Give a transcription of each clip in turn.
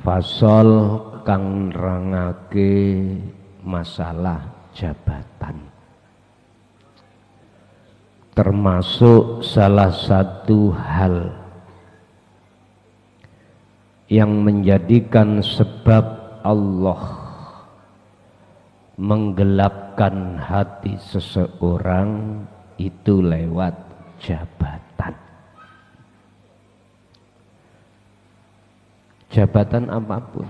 Fasol kang nerangake masalah jabatan, termasuk salah satu hal yang menjadikan sebab Allah menggelapkan hati seseorang itu lewat jabatan. Jabatan apapun,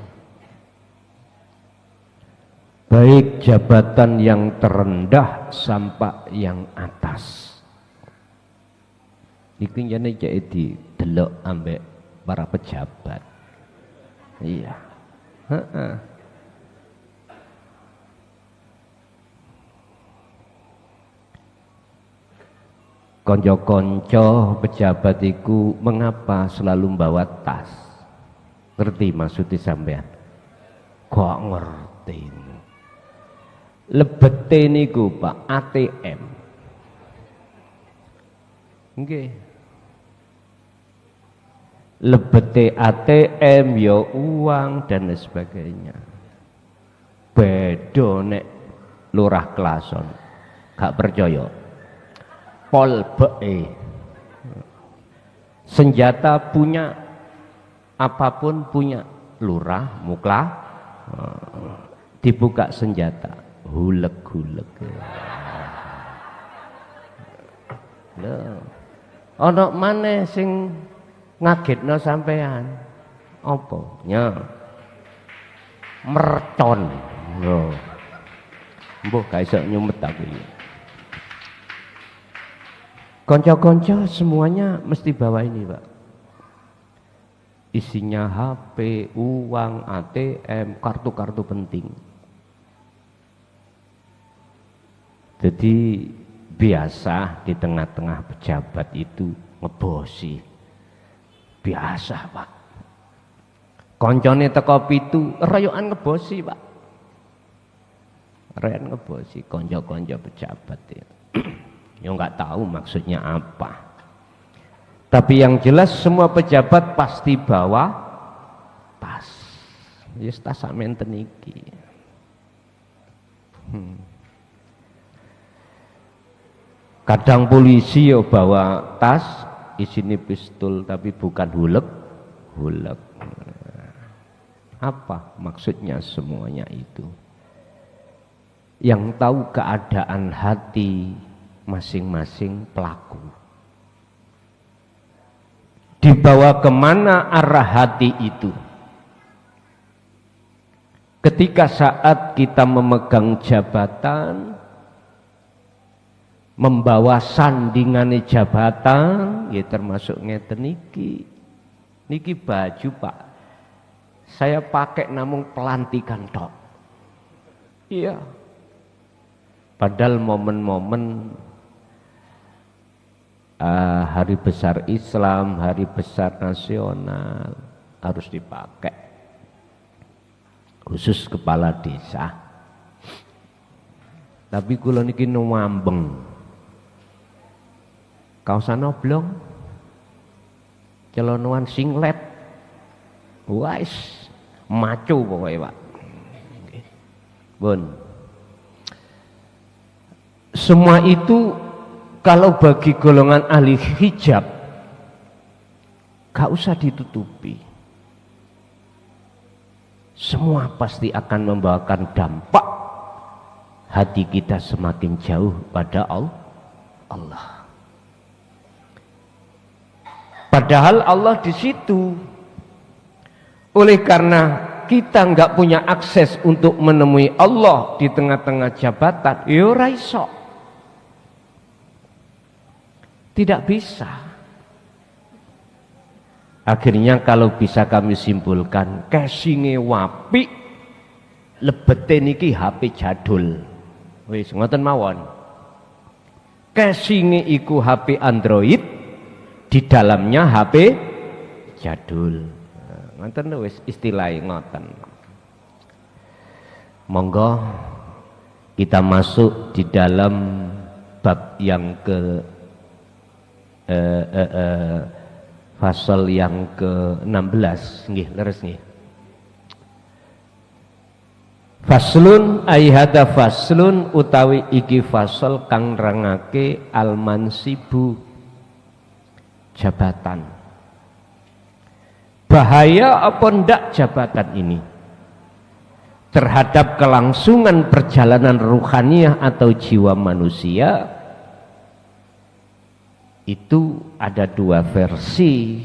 baik jabatan yang terendah sampai yang atas. Iki jane cek didelok ambek para pejabat. Iya. Heeh. Konco-konco pejabat iku mengapa selalu membawa tas? Ngerti maksudnya sampean? Kok ngerti? Lebete niku Pak ATM. Nggih. Lebete ATM ya uang dan sebagainya. Beda nek lurah Klason. Gak percaya. Polbeke. Senjata punya, apapun punya, lurah, muklah, dibuka senjata, hulek-hulek. Lho, ana maneh sing ngagetno sampean. Apa? Nya. Mercon. Lho. Mbah gak iso nyumet aku iki. Konco-konco semuanya mesti bawa ini, Pak. Isinya HP, uang, ATM, kartu-kartu penting. Jadi biasa di tengah-tengah pejabat itu ngebosi. Biasa Pak. Koncone teko pitu, royokan ngebosi Pak. Royokan ngebosi, konco-konco pejabat ya. Ya nggak tahu maksudnya apa. Tapi yang jelas semua pejabat pasti bawa tas. Yes, tas samenten iki. Kadang polisi yo bawa tas isine pistol tapi bukan hulek. Apa maksudnya semuanya itu? Yang tahu keadaan hati masing-masing pelaku. Dibawa kemana arah hati itu? Ketika saat kita memegang jabatan, membawa sandingan jabatan, ya termasuk ngeten niki baju Pak. Saya pakai namun pelantikan tok. Iya. Padahal momen-momen hari besar Islam, hari besar nasional harus dipakai. Khusus kepala desa. Tapi kula niki nuwambeng. Kaosan oblong. Celonoan singlet. Wais, maco pokoknya Pak. Bun. Semua itu kalau bagi golongan ahli hijab gak usah ditutupi. Semua pasti akan membawakan dampak hati kita semakin jauh pada Allah. Padahal Allah di situ. Oleh karena kita nggak punya akses untuk menemui Allah di tengah-tengah jabatan, ya ora iso. Tidak bisa. Akhirnya kalau bisa kami simpulkan, casingnya wapi, lebete niki HP jadul. Wis ngoten mawon. Casingnya iku HP Android, di dalamnya HP jadul. Ngoten wis istilahnya ngoten. Monggo kita masuk di dalam bab yang ke fasal yang ke-16 nggih leres nggih. Faslun ai hada faslun utawi iki fasal kang nerangake al-mansibu jabatan. Bahaya apa ndak jabatan ini terhadap kelangsungan perjalanan ruhaniah atau jiwa manusia? Itu ada dua versi.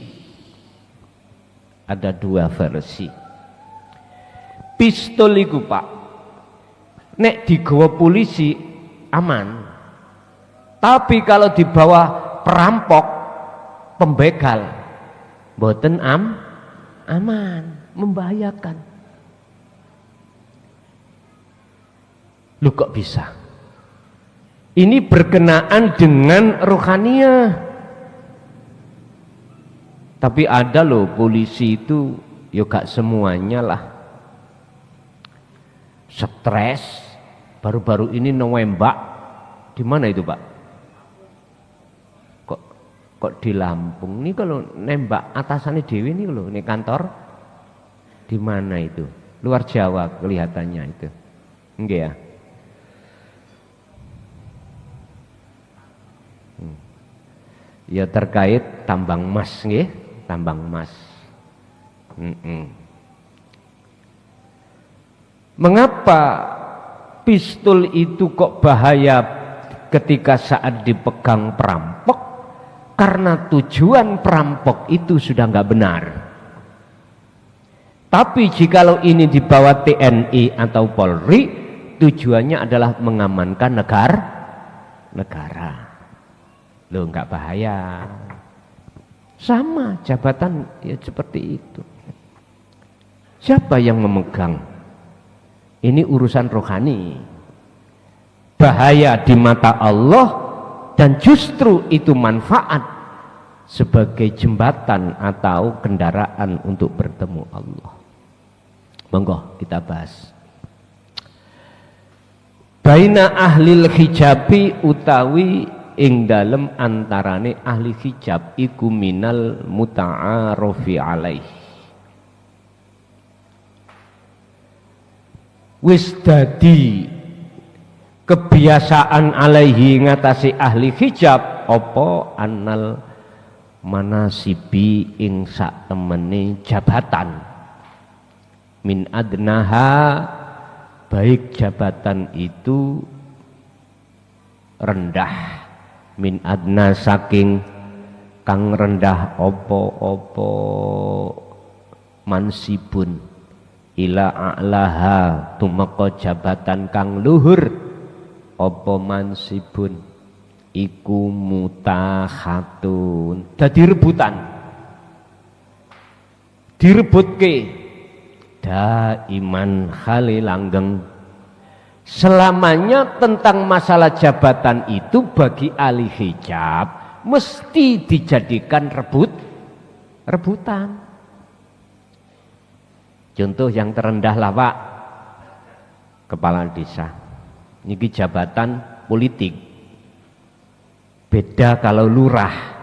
Ada dua versi. Pistol iku Pak, nek digawa polisi aman, tapi kalau dibawa perampok, pembegal, mboten aman, membahayakan. Lu kok bisa? Ini berkenaan dengan rohaniah. Tapi ada loh polisi itu, ya gak semuanya lah. Stres, baru-baru ini nembak. Di mana itu Pak? Kok di Lampung? Ini kalau nembak atasannya Dewi ini loh, ini kantor. Di mana itu? Luar Jawa kelihatannya itu. Enggak ya? Ya terkait tambang emas nggih, tambang emas. Mengapa pistol itu kok bahaya ketika saat dipegang perampok? Karena tujuan perampok itu sudah nggak benar. Tapi jikalau ini dibawa TNI atau Polri, tujuannya adalah mengamankan negara. Loh, nggak bahaya. Sama jabatan ya seperti itu. Siapa yang memegang? Ini urusan rohani. Bahaya di mata Allah dan justru itu manfaat sebagai jembatan atau kendaraan untuk bertemu Allah. Monggo kita bahas. Baina ahlil hijabi utawi ing dalem antarane ahli hijab iku minal muta'arofi alaih. Wis dadi kebiasaan alaihi ngatasi ahli hijab apa annal manasibi ing sak temene jabatan min adnaha, baik jabatan itu rendah, min adna saking kang rendah opo mansibun ila a'laha tumeka jabatan kang luhur opo mansibun iku mutahatun, dadi rebutan, direbutke daiman khali langgeng. Selamanya tentang masalah jabatan itu bagi ahli hijab mesti dijadikan rebutan. Contoh yang terendah lah Pak, kepala desa. Ini jabatan politik. Beda kalau lurah.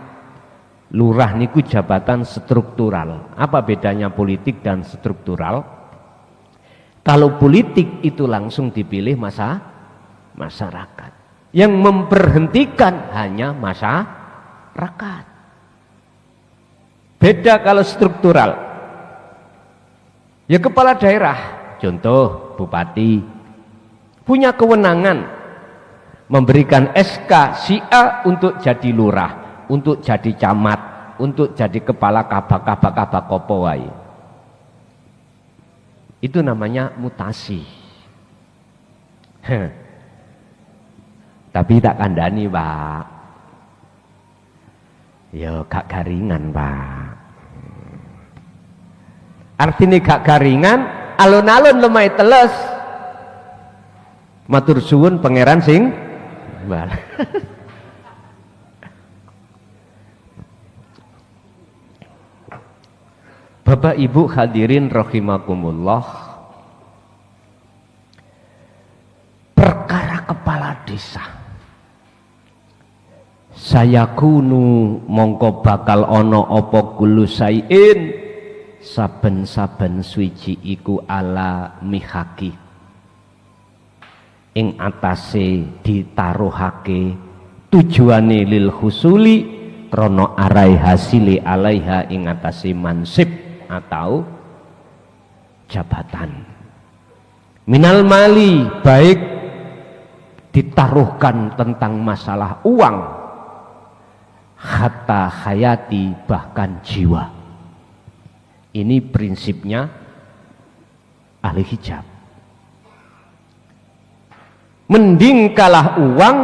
Lurah niku jabatan struktural. Apa bedanya politik dan struktural? Kalau politik itu langsung dipilih masyarakat. Yang memberhentikan hanya masyarakat. Beda kalau struktural. Ya kepala daerah, contoh bupati, punya kewenangan memberikan SK si A untuk jadi lurah, untuk jadi camat, untuk jadi kepala kabak kopowai. Itu namanya mutasi. Tapi tak kandani Pak. Ya gak garingan Pak. Artinya gak garingan, alun-alun lemai teles. Matur suwun pangeran sing bal. Bapak Ibu hadirin rahimakumullah, perkara kepala desa saya kunu mongko bakal ono opo kulu sayin saben-saben suci iku ala mihaki ing atase ditaruhake tujuane lil husuli krana arai hasile alaiha ing atase mansib atau jabatan. Minal mali, baik ditaruhkan tentang masalah uang, hatta hayati, bahkan jiwa. Ini prinsipnya ahli hijab. Mending kalah uang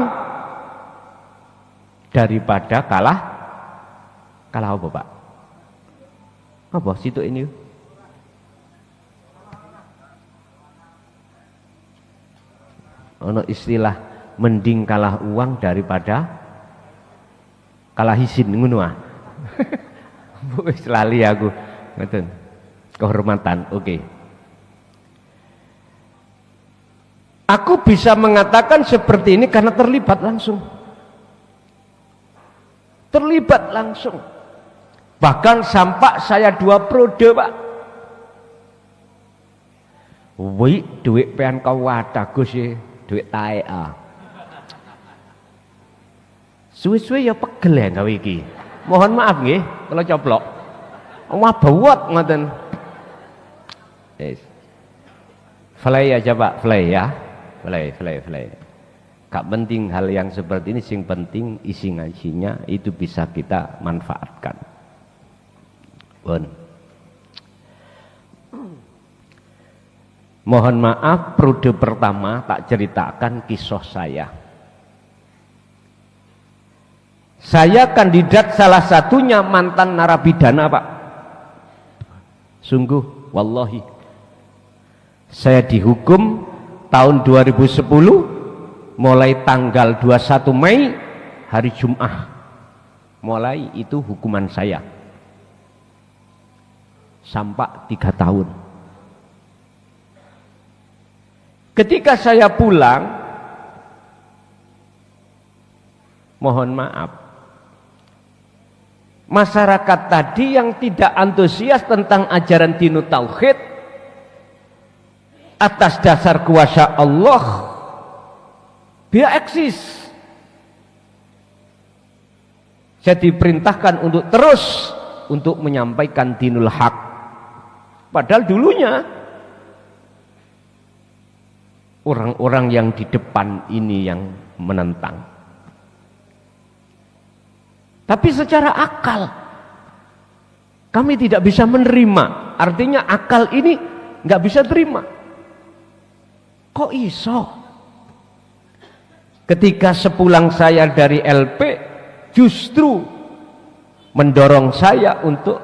daripada kalah apa Pak? Apa situ ini? Ono istilah mending kalah uang daripada kalah isin ngono ah. Wis lali aku. Ngoten. Kehormatan. Oke. Aku bisa mengatakan seperti ini karena terlibat langsung. Terlibat langsung. Bahkan sampai saya 2 periode, Pak. Wih, duit pengen kau wadagus ya, duit tae ah. Suwe-suwe ya pegel ya gawe iki. Mohon maaf nggih kalau coplok. Wah bawot ngoten. Yes. Fly aja Pak, fly ya. Fly. Gak penting hal yang seperti ini, sing penting isi ngajinya itu bisa kita manfaatkan. Bon. Mohon maaf, periode pertama tak ceritakan kisah saya. Saya kandidat salah satunya mantan narapidana Pak. Sungguh, wallahi. Saya dihukum tahun 2010 mulai tanggal 21 Mei hari Jumat. Mulai itu hukuman saya. Sampai 3 tahun. Ketika saya pulang, mohon maaf, masyarakat tadi yang tidak antusias tentang ajaran dinut tauhid atas dasar kuasa Allah, dia eksis. Saya diperintahkan untuk terus untuk menyampaikan dinul haq. Padahal dulunya orang-orang yang di depan ini yang menentang. Tapi secara akal kami tidak bisa menerima. Artinya akal ini nggak bisa terima. Kok iso? Ketika sepulang saya dari LP justru mendorong saya untuk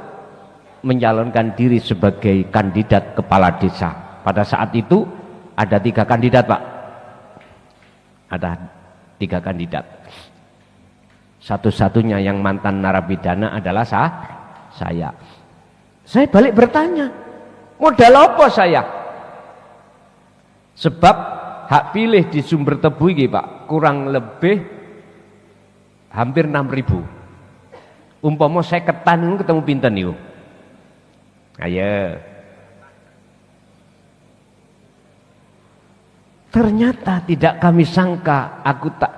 mencalonkan diri sebagai kandidat kepala desa. Pada saat itu ada 3 kandidat Pak. Ada 3 kandidat. Satu-satunya yang mantan narapidana adalah saya. Saya balik bertanya, modal apa saya? Sebab hak pilih di Sumber Tebu ini Pak kurang lebih hampir 6.000. Umpama saya ketan ketemu pinten niku. Ayo. Ternyata tidak kami sangka, aku tak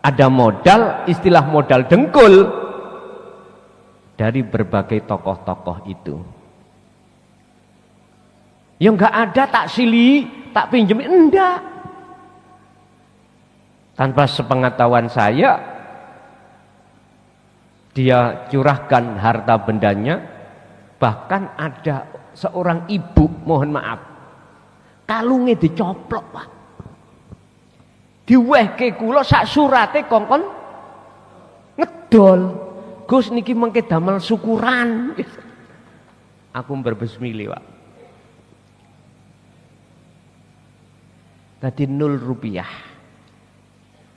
ada modal, istilah modal dengkul dari berbagai tokoh-tokoh itu. Yang enggak ada tak silih, tak pinjem, enggak. Tanpa sepengetahuan saya, dia curahkan harta bendanya. Bahkan ada seorang ibu, mohon maaf, kalungnya dicoplok Pak. Diwehke kula sak surate kongkon ngedol. Gus niki mengke damel syukuran. Aku berbesmili Pak. Tadi 0 rupiah.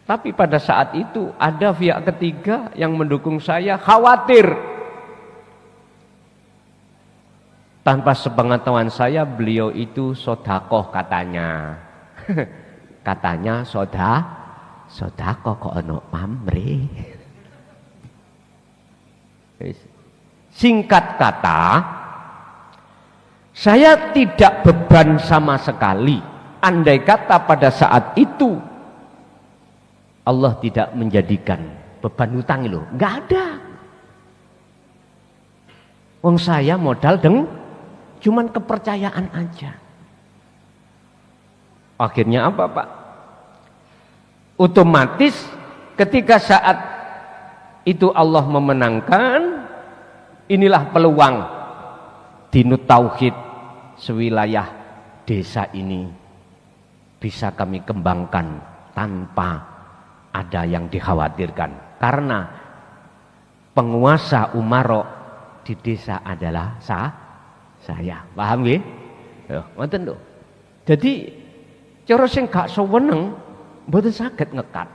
Tapi pada saat itu ada pihak ketiga yang mendukung saya, khawatir. Tanpa sepengetahuan saya, beliau itu sodakoh katanya. Katanya sodakoh kok ono pamrih. Singkat kata, saya tidak beban sama sekali andai kata pada saat itu Allah tidak menjadikan beban hutang loh, nggak ada. Wong saya modal cuman kepercayaan aja. Akhirnya apa Pak? Otomatis ketika saat itu Allah memenangkan, inilah peluang dinut tauhid sewilayah desa ini bisa kami kembangkan tanpa ada yang dikhawatirkan. Karena penguasa Umarok di desa adalah saya. Paham nggih? Ya, ngoten lho. Jadi cara sing gak seweneng mboten saged ngekat.